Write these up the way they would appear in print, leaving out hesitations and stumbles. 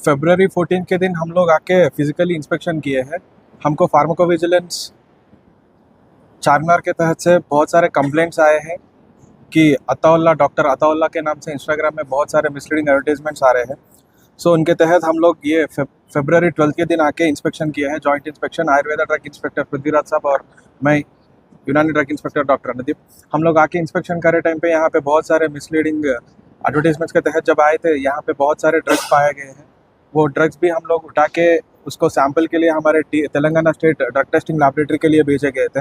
फरवरी 14 के दिन हम लोग आके फिजिकली इंस्पेक्शन किए हैं। हमको फार्माकोविजिलेंस चारमीनार के तहत से बहुत सारे कंप्लेंट्स आए हैं कि अताउल्ला, डॉक्टर अताउल्ला के नाम से इंस्टाग्राम में बहुत सारे मिसलीडिंग एडवर्टीजमेंट्स आ रहे हैं। सो उनके तहत हम लोग ये फरवरी 12 के दिन आके इंस्पेक्शन किया है, joint inspection. Ayurveda drug inspector Prithviraj साहब और मैं, यूनानी ड्रग इंस्पेक्टर डॉक्टर अनुदीप, हम लोग आके इंस्पेक्शन करे टाइम पे यहाँ पे बहुत सारे मिसलीडिंग एडवर्टीजमेंट्स के तहत जब आए थे, यहाँ पे बहुत सारे ड्रग्स पाए गए हैं। वो ड्रग्स भी हम लोग उठा के उसको सैंपल के लिए हमारे Telangana state drug testing laboratory के लिए भेजे गए थे।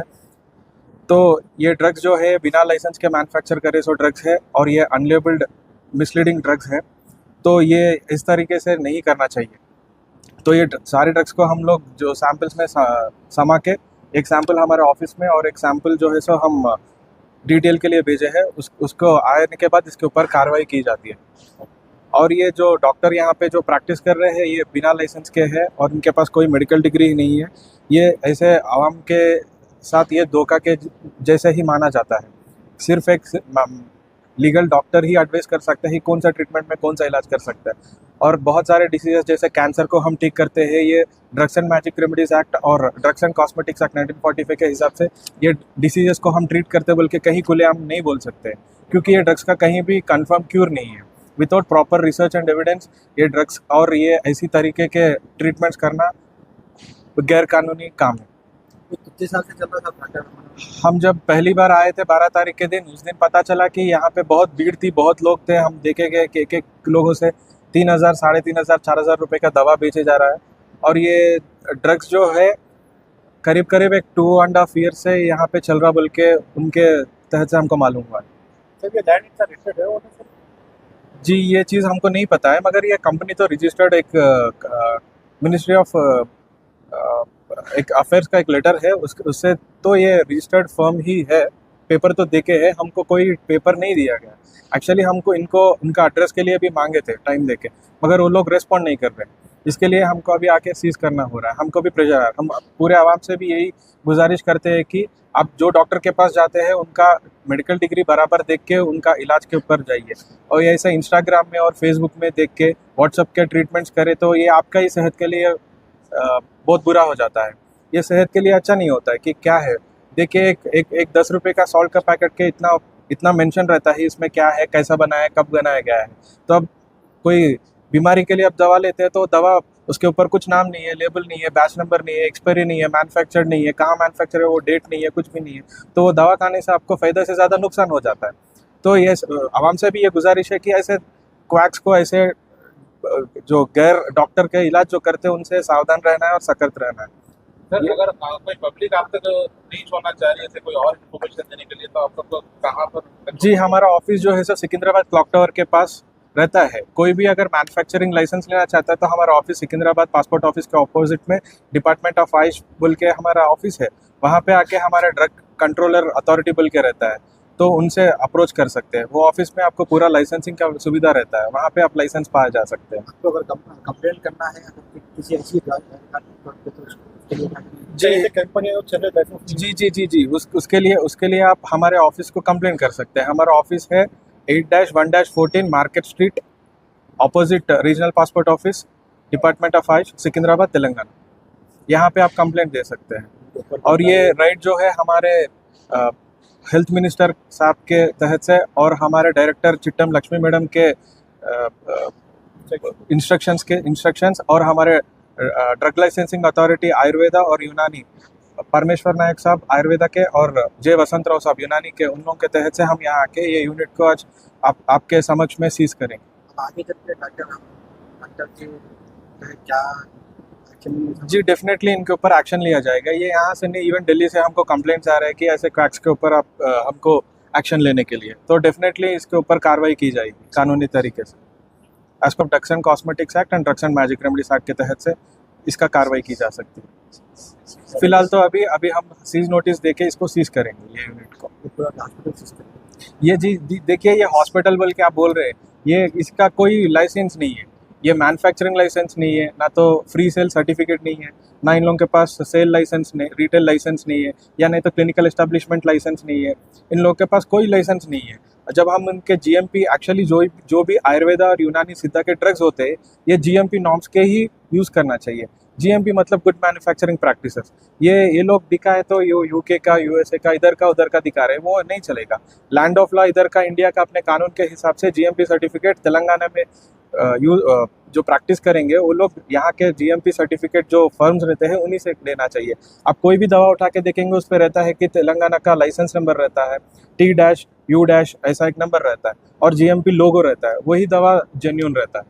तो ये ड्रग्स जो है बिना लाइसेंस के मैन्युफैक्चर करे सो ड्रग्स है और ये अनलेबल्ड मिसलीडिंग ड्रग्स है। तो ये इस तरीके से नहीं करना चाहिए। तो ये सारे ड्रग्स को हम लोग जो सैंपल्स में समा के, एक सैंपल हमारे ऑफिस में और एक सैंपल जो है सो हम डिटेल के लिए भेजे हैं। उसको आने के बाद इसके ऊपर कार्रवाई की जाती है। और ये जो डॉक्टर यहाँ पे जो प्रैक्टिस कर रहे हैं ये बिना लाइसेंस के हैं और इनके पास कोई मेडिकल डिग्री नहीं है। ये ऐसे आवाम के साथ ये धोखा के जैसे ही माना जाता है। सिर्फ एक लीगल डॉक्टर ही एडवाइस कर सकता है कौन सा ट्रीटमेंट में कौन सा इलाज कर सकता है। और बहुत सारे डिसीजेस जैसे कैंसर को हम ठीक करते हैं, ये drugs and magic remedies act और ड्रग्स एंड कॉस्मेटिक्स एक्ट 1945 के हिसाब से ये डिसीजेस को हम ट्रीट करते बोल के कहीं खुलेआम नहीं बोल सकते, क्योंकि ये ड्रग्स का कहीं भी कंफर्म क्यूर नहीं है। Without proper research and evidence ये ड्रग्स और ये ऐसी तरीके के ट्रीटमेंट्स करना गैर कानूनी काम है। कितने साल से चल रहा था नाटक? हम जब पहली बार आए थे 12 तारीख के दिन, उस दिन पता चला कि यहाँ पे बहुत भीड़ थी, बहुत लोग थे। हम देखे गए कि एक लोगों से 3,000, 3,500, 4,000 रुपये का दवा बेचे जा रहा है। और ये ड्रग्स जो है करीब करीब एक 2.5 ईयर से यहाँ पे चल रहा बोल के उनके तहत से हमको मालूम हुआ। सर ये लैंड इनका रजिस्टर्ड है और जी ये चीज़ हमको नहीं पता है, मगर ये कंपनी तो रजिस्टर्ड एक मिनिस्ट्री ऑफ एक अफेयर्स का एक लेटर है, उससे तो ये रजिस्टर्ड फर्म ही है। पेपर तो देके है, हमको कोई पेपर नहीं दिया गया। एक्चुअली हमको इनको उनका एड्रेस के लिए भी मांगे थे टाइम देके, मगर वो लोग रेस्पॉन्ड नहीं कर रहे। इसके लिए हमको अभी आके सीज करना हो रहा है। हमको भी प्रेशर है। हम पूरे आवाम से भी यही गुजारिश करते हैं कि आप जो डॉक्टर के पास जाते हैं उनका मेडिकल डिग्री बराबर देख के उनका इलाज के ऊपर जाइए। और ये ऐसे इंस्टाग्राम में और फेसबुक में देख के व्हाट्सअप के ट्रीटमेंट्स करें तो ये आपका ही सेहत के लिए बहुत बुरा हो जाता है। ये सेहत के लिए अच्छा नहीं होता है। कि क्या है, देखिए एक 10 रुपये का सॉल्ट का पैकेट के इतना मेंशन रहता है इसमें क्या है, कैसा बनाया है, कब बनाया गया है। तो अब कोई बीमारी के लिए आप दवा लेते हैं तो दवा उसके ऊपर कुछ नाम नहीं है, लेबल नहीं है, बैच नंबर नहीं है, एक्सपायरी नहीं है, मैन्युफैक्चर नहीं है, कहाँ मैन्युफैक्चर है वो डेट नहीं है, कुछ भी नहीं है। तो वो दवा खाने से आपको फ़ायदा से ज़्यादा नुकसान हो जाता है। तो ये आवाम से भी ये गुजारिश है कि ऐसे क्वैक्स को, ऐसे जो गैर डॉक्टर के इलाज जो करते हैं उनसे सावधान रहना है और सतर्क रहना है। सर अगर कोई पब्लिक आप तक नहीं छोड़ना चाह रही है कोई और इन्फॉर्मेशन देने के लिए तो आप सबको कहाँ पर? जी हमारा ऑफिस जो है सर सिकंदराबाद क्लॉक टावर के पास रहता है। कोई भी अगर मैन्युफैक्चरिंग लाइसेंस लेना चाहता है तो हमारा ऑफिस सिकंदराबाद पासपोर्ट ऑफिस के ऑपोजिट में डिपार्टमेंट ऑफ आयुष बोल के हमारा ऑफिस है। वहाँ पे आके हमारा ड्रग कंट्रोलर अथॉरिटी बोल के रहता है, तो उनसे अप्रोच कर सकते हैं। वो ऑफिस में आपको पूरा लाइसेंसिंग का सुविधा रहता है, वहाँ पे आप लाइसेंस पाया जा सकते हैं। आपको अगर कंप्लेंट करना है अगर किसी ऐसी जी कंपनी जी जी जी जी उसके लिए आप हमारे ऑफिस को कंप्लेंट कर सकते हैं। हमारा ऑफिस है 8-1-14 market street, opposite regional passport office, department of Ayush, Secunderabad, Telangana. यहाँ पे आप कंप्लेंट दे सकते हैं। और ये राइट जो है हमारे हेल्थ मिनिस्टर साहब के तहत से और हमारे डायरेक्टर चिट्टम लक्ष्मी मैडम के इंस्ट्रक्शंस और हमारे ड्रग लाइसेंसिंग अथॉरिटी आयुर्वेदा और यूनानी परमेश्वर नायक साहब आयुर्वेदा के और जय वसंत राव साहब यूनानी के, उन लोगों के तहत से हम यहाँ आके ये यूनिट को आज आपके समक्ष में सीज करेंगे। आगे चल के डॉक्टर के क्या जी डेफिनेटली इनके ऊपर एक्शन लिया जाएगा। ये यहाँ से नहीं, इवन दिल्ली से हमको कंप्लेंट्स आ रहे हैं कि ऐसे क्रैक्स के ऊपर आप हमको एक्शन लेने के लिए, तो डेफिनेटली इसके ऊपर कार्रवाई की जाएगी कानूनी तरीके से। As per drugs and cosmetics act and drugs and magic remedies act के तहत से इसका कार्रवाई की जा सकती है। फिलहाल तो अभी हम सीज नोटिस देके इसको सीज करेंगे ये यूनिट को। हॉस्पिटल सिस्टम ये जी देखिए, ये हॉस्पिटल बोल के आप बोल रहे हैं, ये इसका कोई लाइसेंस नहीं है। ये मैन्युफैक्चरिंग लाइसेंस नहीं है, ना तो फ्री सेल सर्टिफिकेट नहीं है, ना इन लोगों के पास सेल लाइसेंस नहीं, रिटेल लाइसेंस नहीं है, या नहीं तो क्लिनिकल एस्टेब्लिशमेंट लाइसेंस नहीं है। इन लोगों के पास कोई लाइसेंस नहीं है। जब हम उनके जीएमपी एक्चुअली जो भी आयुर्वेदा और यूनानी सिद्धा के ड्रग्स होते हैं, ये जीएमपी नॉर्म्स के ही यूज़ करना चाहिए। जीएमपी मतलब गुड मैन्युफैक्चरिंग प्रैक्टिसेस। ये लोग दिखाए तो यूके का, यूएसए का, इधर का उधर का दिखा रहे हैं, वो नहीं चलेगा। लैंड ऑफ लॉ इधर का, इंडिया का अपने कानून के हिसाब से जीएमपी सर्टिफिकेट तेलंगाना में जो प्रैक्टिस करेंगे वो लोग यहाँ के जीएमपी सर्टिफिकेट जो फर्म्स रहते हैं उन्हीं से लेना चाहिए। आप कोई भी दवा उठा के देखेंगे उस पर रहता है कि तेलंगाना का लाइसेंस नंबर रहता है, T-U- ऐसा एक नंबर रहता है और जीएमपी लोगो रहता है, वही दवा जेन्यून रहता है।